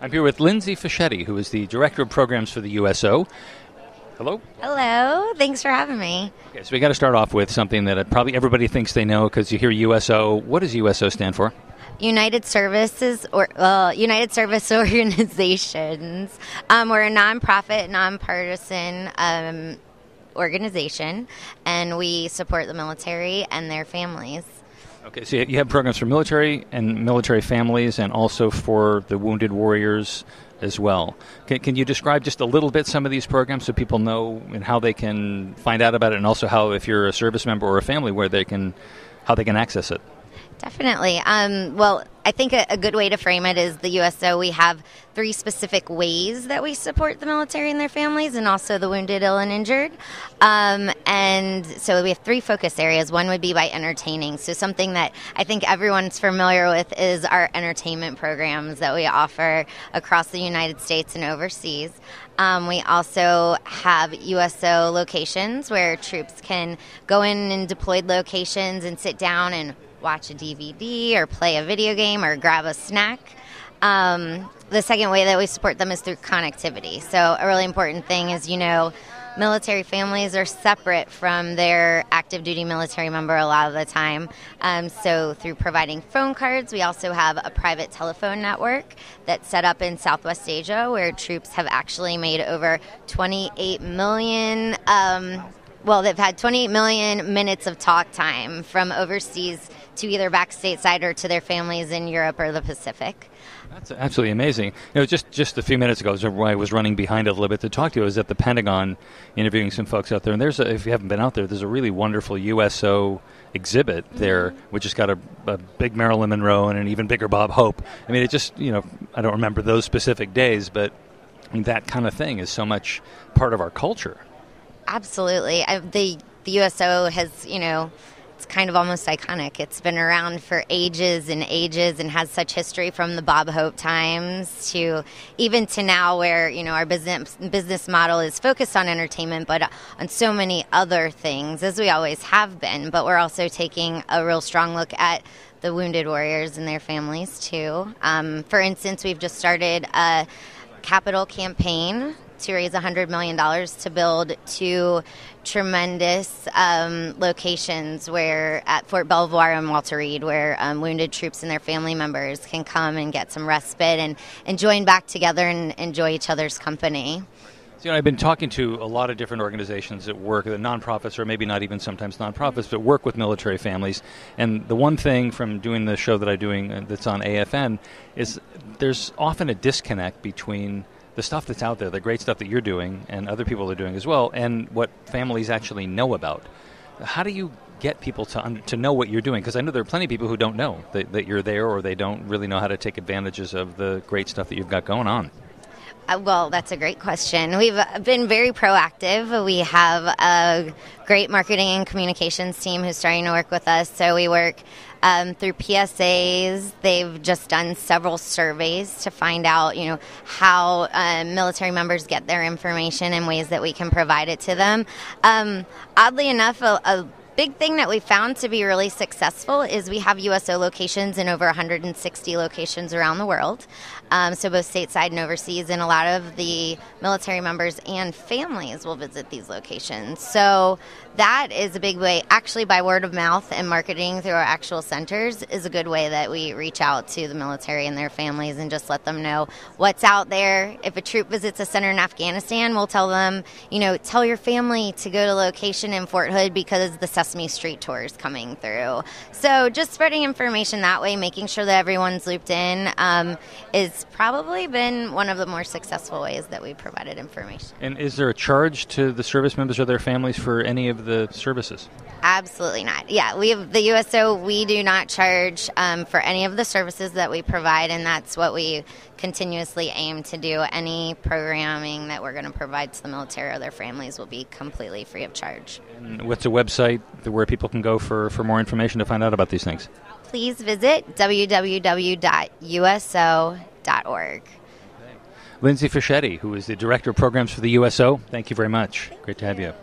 I'm here with Lindsay Fischetti, who is the Director of Programs for the USO. Hello. Hello. Thanks for having me. Okay, so we got to start off with something that probably everybody thinks they know because you hear USO. What does USO stand for? United Service Organizations. We're a nonprofit, nonpartisan organization, and we support the military and their families. Okay, so you have programs for military and military families and also for the wounded warriors as well. Can you describe just a little bit some of these programs so people know and how they can find out about it, and also how, if you're a service member or a family, how they can access it? Definitely. Well, I think a good way to frame it is the USO. We have 3 specific ways that we support the military and their families, and also the wounded, ill, and injured. And so we have 3 focus areas. One would be by entertaining. So something that I think everyone's familiar with is our entertainment programs that we offer across the United States and overseas. We also have USO locations where troops can go in deployed locations and sit down and watch a DVD or play a video game or grab a snack. The second way that we support them is through connectivity. So a really important thing is, military families are separate from their active duty military member a lot of the time. So through providing phone cards, we also have a private telephone network that's set up in Southwest Asia where troops have actually made over 28 million they've had 28 million minutes of talk time from overseas to either back stateside or to their families in Europe or the Pacific. That's absolutely amazing. Just a few minutes ago, I was running behind a little bit to talk to you. I was at the Pentagon interviewing some folks out there, and if you haven't been out there, there's a really wonderful USO exhibit there, which has got a big Marilyn Monroe and an even bigger Bob Hope. I mean, it just, I don't remember those specific days, but that kind of thing is so much part of our culture. Absolutely. The USO has, it's kind of almost iconic. It's been around for ages and ages and has such history from the Bob Hope times to even to now where, our business model is focused on entertainment, but on so many other things, as we always have been. But we're also taking a real strong look at the wounded warriors and their families, too. For instance, we've just started a capital campaign to raise $100 million to build 2 tremendous locations where at Fort Belvoir and Walter Reed, where wounded troops and their family members can come and get some respite and join back together and enjoy each other's company. So, I've been talking to a lot of different organizations that work, the nonprofits, or maybe not even sometimes nonprofits, but work with military families. And the one thing from doing the show that I'm doing that's on AFN is there's often a disconnect between the stuff that's out there, the great stuff that you're doing and other people are doing as well, and what families actually know about. How do you get people to know what you're doing? Because I know there are plenty of people who don't know that you're there, or they don't really know how to take advantages of the great stuff that you've got going on. Well, that's a great question. We've been very proactive. We have a great marketing and communications team who's starting to work with us. So we work through PSAs. They've just done several surveys to find out, how military members get their information and ways that we can provide it to them. Oddly enough, a big thing that we found to be really successful is we have USO locations in over 160 locations around the world, so both stateside and overseas, and a lot of the military members and families will visit these locations. So that is a big way, actually by word of mouth and marketing through our actual centers is a good way that we reach out to the military and their families and just let them know what's out there. If a troop visits a center in Afghanistan, we'll tell them, tell your family to go to location in Fort Hood because the Sesame Street tour is coming through. So just spreading information that way, making sure that everyone's looped in, is probably been one of the more successful ways that we provided information. And is there a charge to the service members or their families for any of the services? Absolutely not. Yeah, we have the USO. We do not charge for any of the services that we provide, and that's what we continuously aim to do. Any programming that we're going to provide to the military or their families will be completely free of charge. And what's a website where people can go for more information to find out about these things? Please visit www.uso.org. Lindsay Fischetti, who is the Director of Programs for the USO, thank you very much. Great to have you.